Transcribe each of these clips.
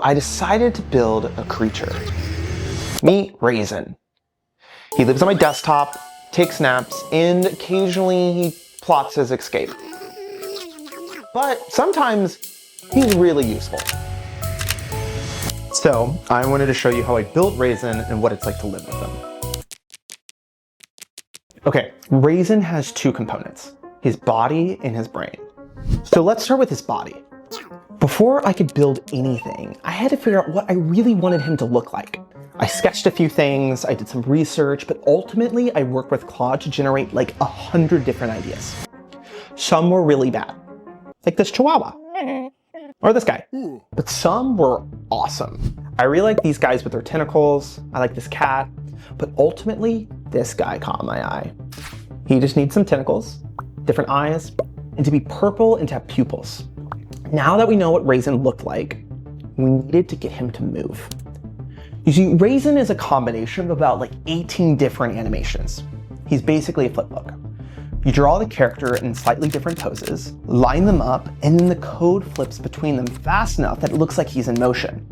I decided to build a creature. Meet Raisin. He lives on my desktop, takes naps, and occasionally he plots his escape. But sometimes he's really useful. So I wanted to show you how I built Raisin and what it's like to live with him. Okay, Raisin has two components, his body and his brain. So let's start with his body. Before I could build anything, I had to figure out what I really wanted him to look like. I sketched a few things, I did some research, but ultimately I worked with Claude to generate like 100 different ideas. Some were really bad, like this chihuahua, or this guy, but some were awesome. I really like these guys with their tentacles, I like this cat, but ultimately this guy caught my eye. He just needs some tentacles, different eyes, and to be purple and to have pupils. Now that we know what Raisin looked like, we needed to get him to move. You see, Raisin is a combination of about like 18 different animations. He's basically a flipbook. You draw the character in slightly different poses, line them up, and then the code flips between them fast enough that it looks like he's in motion.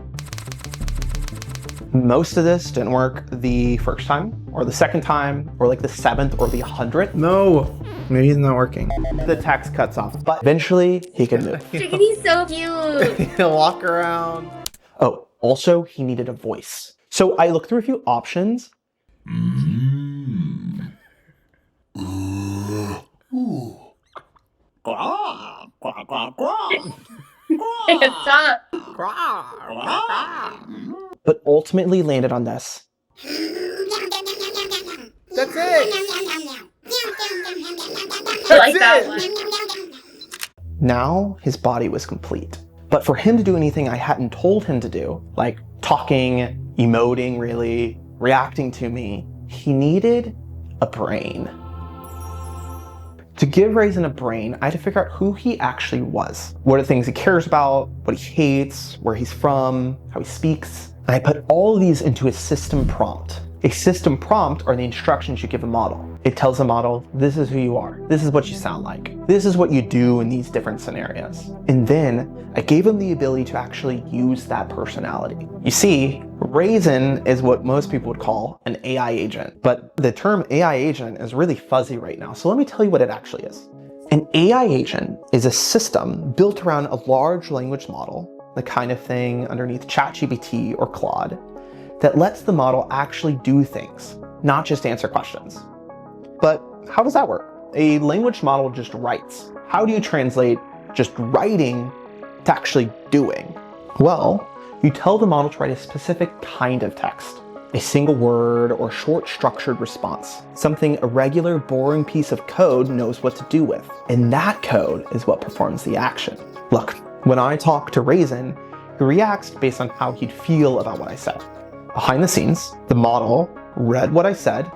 Most of this didn't work the first time, or the second time, or like the 7th or the 100th. No, maybe it's not working. The text cuts off, but eventually he can move. He's so cute. He'll walk around. Oh, also he needed a voice. So I looked through a few options. Stop. But ultimately landed on this. That's it. I like that one. Now his body was complete. But for him to do anything I hadn't told him to do, like talking, emoting really, reacting to me, he needed a brain. To give Raisin a brain, I had to figure out who he actually was. What are the things he cares about, what he hates, where he's from, how he speaks. And I put all of these into a system prompt. A system prompt are the instructions you give a model. It tells the model, this is who you are. This is what you sound like. This is what you do in these different scenarios. And then I gave him the ability to actually use that personality. You see, Raisin is what most people would call an AI agent, but the term AI agent is really fuzzy right now. So let me tell you what it actually is. An AI agent is a system built around a large language model, the kind of thing underneath ChatGPT or Claude, that lets the model actually do things, not just answer questions. But how does that work? A language model just writes. How do you translate just writing to actually doing? Well, you tell the model to write a specific kind of text, a single word or short structured response, something a regular boring piece of code knows what to do with. And that code is what performs the action. Look, when I talk to Raisin, he reacts based on how he'd feel about what I said. Behind the scenes, the model read what I said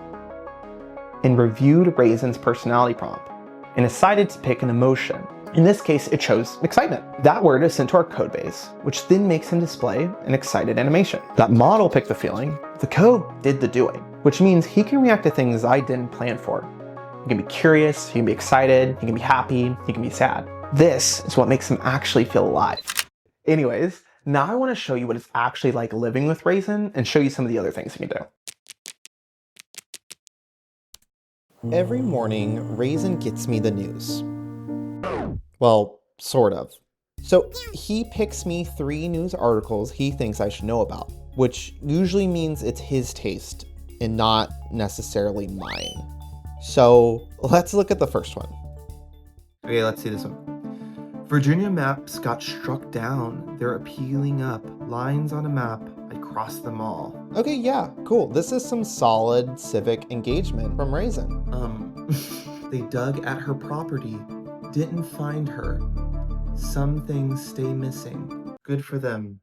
and reviewed Raisin's personality prompt and decided to pick an emotion. In this case, it chose excitement. That word is sent to our code base, which then makes him display an excited animation. That model picked the feeling, the code did the doing, which means he can react to things I didn't plan for. He can be curious, he can be excited, he can be happy, he can be sad. This is what makes him actually feel alive. Anyways, now I want to show you what it's actually like living with Raisin and show you some of the other things you can do. Every morning, Raisin gets me the news. Well, sort of. So he picks me 3 news articles he thinks I should know about, which usually means it's his taste and not necessarily mine. So let's look at the first one. Okay, let's see this one. Virginia maps got struck down. They're peeling up. Lines on a map. I crossed them all. Okay, yeah, cool. This is some solid civic engagement from Raisin. They dug at her property. Didn't find her. Some things stay missing. Good for them.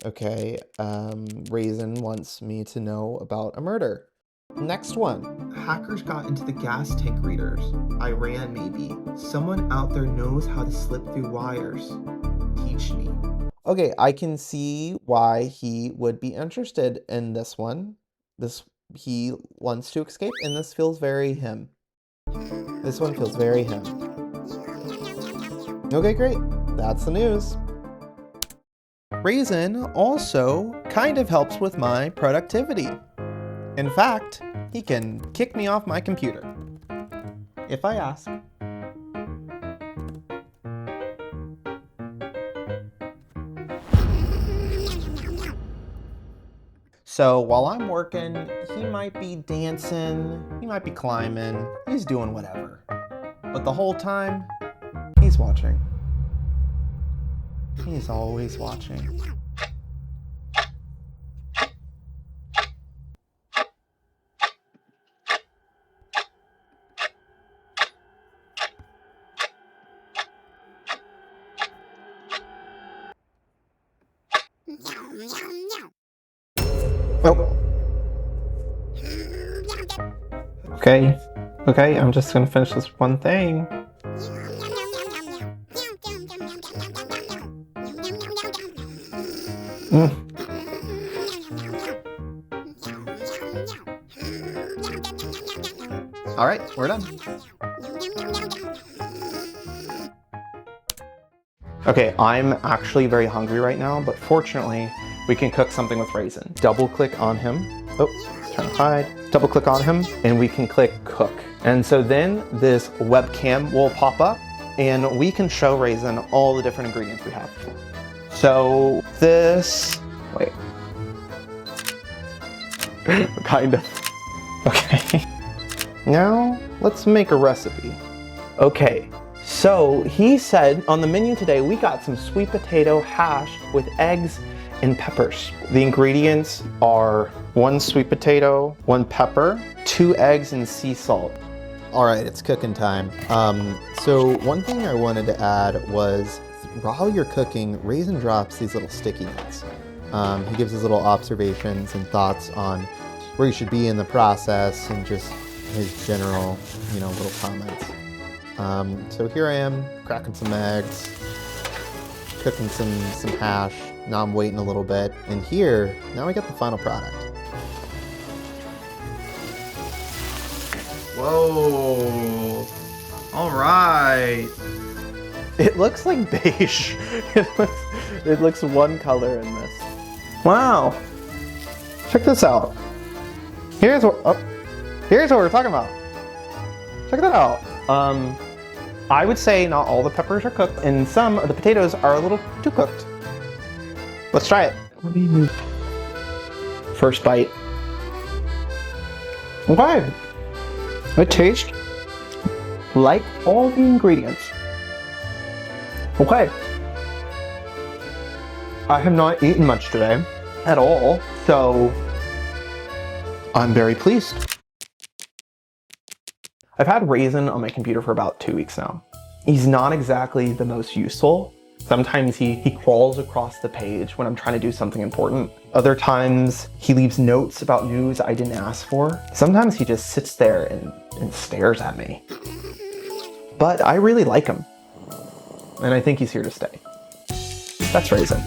Okay, Raisin wants me to know about a murder. Next one. Hackers got into the gas tank readers. Iran, maybe. Someone out there knows how to slip through wires. Teach me. Okay, I can see why he would be interested in this one. He wants to escape, and this feels very him. This one feels very him. Okay, great. That's the news. Raisin also kind of helps with my productivity. In fact, he can kick me off my computer if I ask. So while I'm working, he might be dancing, he might be climbing, he's doing whatever. But the whole time, he's watching. He's always watching. Oh. Okay, I'm just gonna finish this one thing. All right, we're done. Okay, I'm actually very hungry right now, but fortunately, we can cook something with Raisin. Double click on him. Oh, trying to hide. Double click on him, and we can click cook. And so then this webcam will pop up, and we can show Raisin all the different ingredients we have. So this, wait. Kind of. Okay. Now, let's make a recipe. Okay, so he said on the menu today, we got some sweet potato hash with eggs and peppers. The ingredients are 1 sweet potato, 1 pepper, 2 eggs, and sea salt. All right, it's cooking time. So one thing I wanted to add was while you're cooking, Raisin drops these little sticky notes. He gives his little observations and thoughts on where you should be in the process and just his general, little comments. So here I am, cracking some eggs, cooking some hash. Now I'm waiting a little bit. And here, now we got the final product. Whoa. All right. It looks like beige. It looks one color in this. Wow. Check this out. Here's what we're talking about. Check that out. I would say not all the peppers are cooked, and some of the potatoes are a little too cooked. Let's try it. First bite. Okay. It tastes like all the ingredients. Okay. I have not eaten much today at all, so I'm very pleased. I've had Raisin on my computer for about 2 weeks now. He's not exactly the most useful. Sometimes he crawls across the page when I'm trying to do something important. Other times he leaves notes about news I didn't ask for. Sometimes he just sits there and stares at me. But I really like him. And I think he's here to stay. That's Raisin.